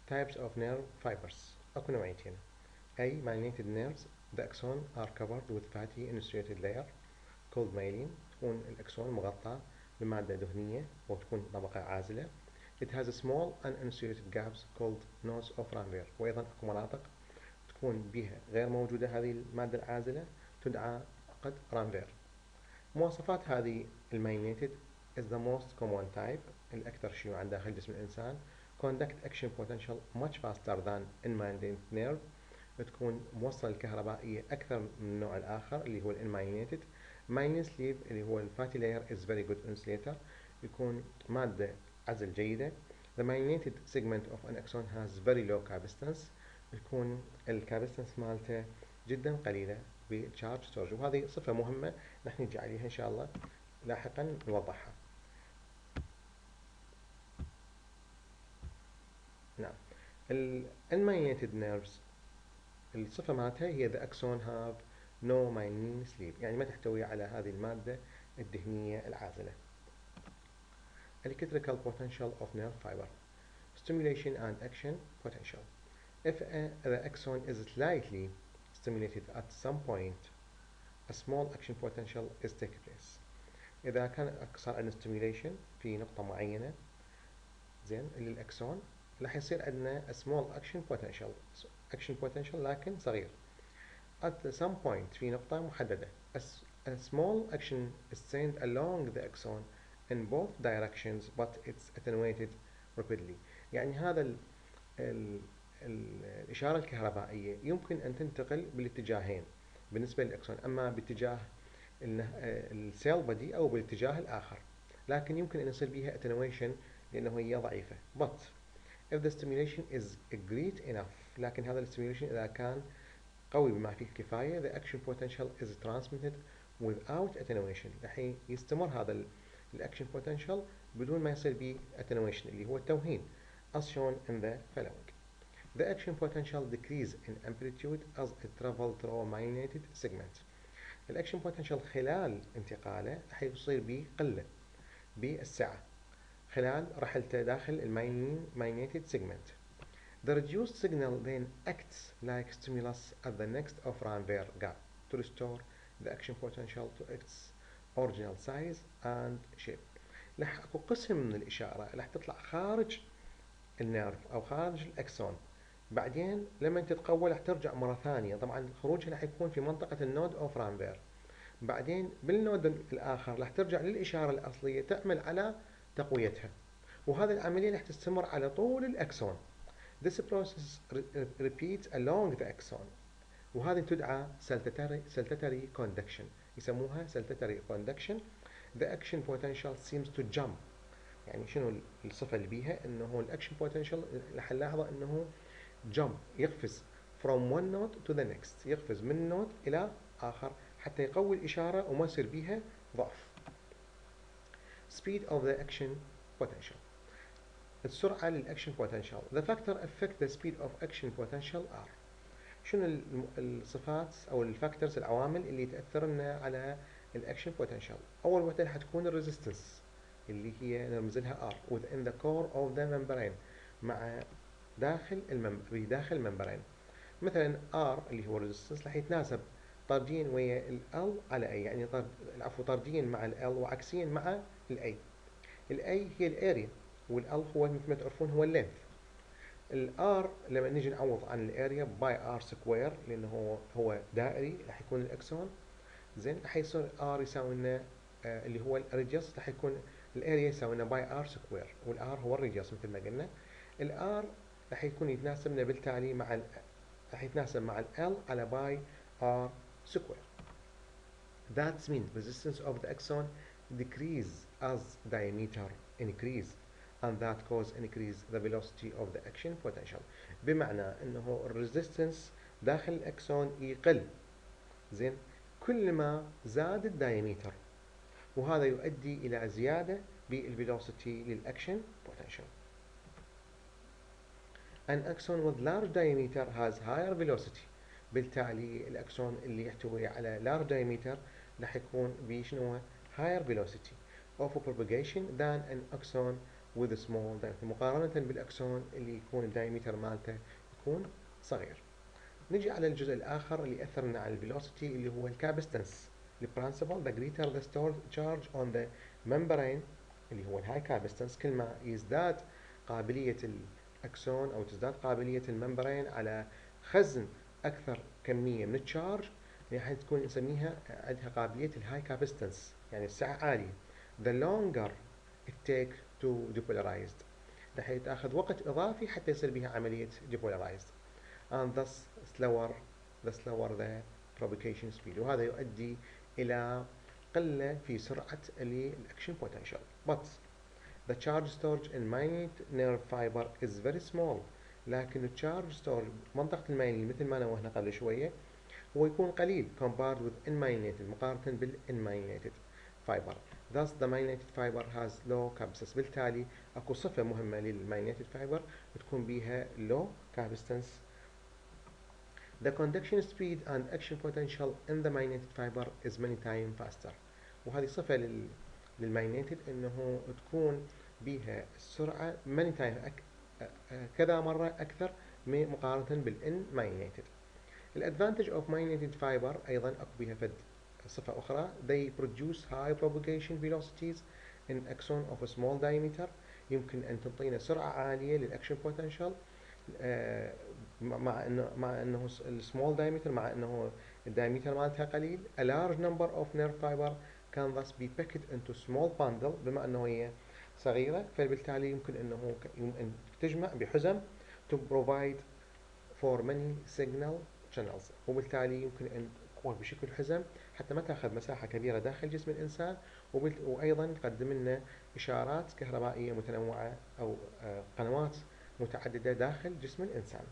types of nerve fibers. اكو نوعيتين. A. myelinated nerves. The axon are covered with fatty insulated layer called myelin. تكون الأكسون مغطى بمادة دهنية وتكون طبقة عازلة. It has small uninsulated gaps called nodes of Ranvier. وأيضا اكو مناطق تكون بها غير موجودة هذه المادة العازلة تدعى عقد رانفير. مواصفات هذه المايلينيتد is the most common type. الأكثر شيوعا داخل جسم الإنسان. conduct action potential much faster than unmyelinated nerve. بتكون موصل الكهربائية أكثر من النوع الآخر اللي هو الانمايلينيتد. myelin sleeve اللي هو الفاتي layer is very good insulator. يكون مادة عزل جيدة. the myelinated segment of an axon has very low capacitance. يكون الكابستنس مالته جدا قليلة بالتشارج ستورج، وهذه صفة مهمة نحن نجي عليها إن شاء الله لاحقا نوضحها. نعم. unmyelinated nerves الصفة مالتها هي the axon have no myelin sleeve، يعني ما تحتوي على هذه المادة الدهنية العازلة. electrical potential of nerve fiber. stimulation and action potential. If the axon is slightly stimulated at some point, a small action potential is taking place. إذا كان صار عندنا stimulation في نقطة معينة زين للأكسون راح يصير عندنا a small action potential لكن صغير. At some point في نقطة محددة a small action is sent along the axon in both directions but it's attenuated rapidly. يعني هذا الإشارة الكهربائية يمكن أن تنتقل بالاتجاهين بالنسبة للأكسون، أما باتجاه السيل بودي أو بالاتجاه الآخر، لكن يمكن أن يصير بها attenuation لأنه هي ضعيفة. but if the stimulation is great enough، لكن هذا الstimulation إذا كان قوي بما فيه الكفاية the action potential is transmitted without attenuation. الحين يستمر هذا الأكشن potential بدون ما يصير به attenuation اللي هو التوهين as shown in the following. The action potential decrease in amplitude as it travels through a myelinated segment. الأكشن potential خلال انتقاله راح يصير به قلة بالسعة خلال رحلته داخل myelinated segment. The reduced signal then acts like stimulus at the next of Ranvier gap to restore the action potential to its original size and shape. راح اكو قسم من الإشارة راح تطلع خارج النيرف أو خارج الأكسون، بعدين لما تتقوى راح ترجع مرة ثانية. طبعا خروجها راح يكون في منطقة النود أوف رانفير، بعدين بالنود الآخر راح ترجع للإشارة الأصلية تعمل على تقويتها، وهذه العملية راح تستمر على طول الأكسون. This process repeats along the axon، وهذه تدعى saltatory conduction، يسموها saltatory conduction. The action potential seems to jump، يعني شنو الصفة اللي بيها؟ انه الاكشن بوتنشال راح نلاحظه انه jump يقفز from one node to the next، يقفز من نود الى اخر حتى يقوي الاشارة وما يصير بيها ضعف. Speed of the action potential. السرعة للأكشن potential. The factor affect the speed of action potential are. شنو الصفات أو الفاكتورز العوامل اللي تأثرنا على الأكشن potential؟ أول وحدة حتكون الريزيستنس اللي هي نرمزلها R within the core of the membrane، مع داخل الممبرين. مثلا R اللي هو الريزيستنس راح يتناسب طرديا ويا ال L على A، يعني طرديا مع ال L وعكسيا مع ال A. ال A هي الاريا والال هو مثل ما تعرفون هو اللينث. الار لما نيجي نعوض عن الاريا باي ار سكوير لانه هو دائري راح يكون الاكسون زين، راح يصير ار يساوي لنا اللي هو الريديوس راح يكون الاريا يساوي لنا باي ار سكوير، والار هو الريديوس مثل ما قلنا. الار راح يكون يتناسبنا بالتالي مع راح يتناسب مع ال على باي ار سكوير. That means resistance of the axon decrease as diameter increase and that cause increase the velocity of the action potential. بمعنى انه الريزيستنس داخل الاكسون يقل زين كل ما زاد الدايمتر، وهذا يؤدي الى زيادة بالفيلوسيتي للاكشن potential. An axon with large diameter has higher velocity، بالتالي الاكسون اللي يحتوي على large diameter راح يكون بشنو higher velocity of propagation than an axon with small diameter مقارنة بالأكسون اللي يكون الدايمتر مالته يكون صغير. نجي على الجزء الآخر اللي يأثر لنا على الفيلوسيتي اللي هو الكابستنس. البرنسبل the greater the stored charge on the membrane اللي هو الهاي كابستنس، كل ما يزداد قابلية الأكسون أو تزداد قابلية الممبرين على خزن أكثر كمية من التشارج، يعني تكون نسميها عندها قابلية الهاي كابستنس، يعني السعة عالية. the longer it take to depolarize، راح تاخذ وقت إضافي حتى يصير بها عملية depolarized and thus the slower the propagation speed، وهذا يؤدي إلى قلة في سرعة الأكشن potential. But the charge storage in myelinated nerve fiber is very small، لكن التشارج ستورج منطقة المايلين مثل ما نوهنا قبل شوية هو يكون قليل compared with unmyelinated مقارنة بالunmyelinated fiber. Thus the myelinated fiber has low capacitance، بالتالي اكو صفة مهمة للmyelinated fiber بتكون بيها low capacitance. The conduction speed and action potential in the myelinated fiber is many times faster، وهذه صفة للمايلينيتد انه تكون بيها السرعة many times كذا مرة اكثر مقارنة بالان مايلينيتد. الادفانتج اوف مايلينيتد فايبر ايضا اكو بيها فد صفة اخرى، they produce high propagation velocities in axon of a small diameter، يمكن ان تنطينا سرعة عالية للاكشن بوتنشال مع انه السمول دايمتر، مع انه الدايمتر مالتها قليل. a large number of nerve fiber can thus be packed into small bundle، بما انه هي صغيرة فبالتالي يمكن انه ان تجمع بحزم to provide for many signal channels، وبالتالي يمكن ان تكون بشكل حزم حتى ما تاخذ مساحة كبيرة داخل جسم الانسان، وايضا تقدم لنا اشارات كهربائية متنوعة او قنوات متعددة داخل جسم الانسان.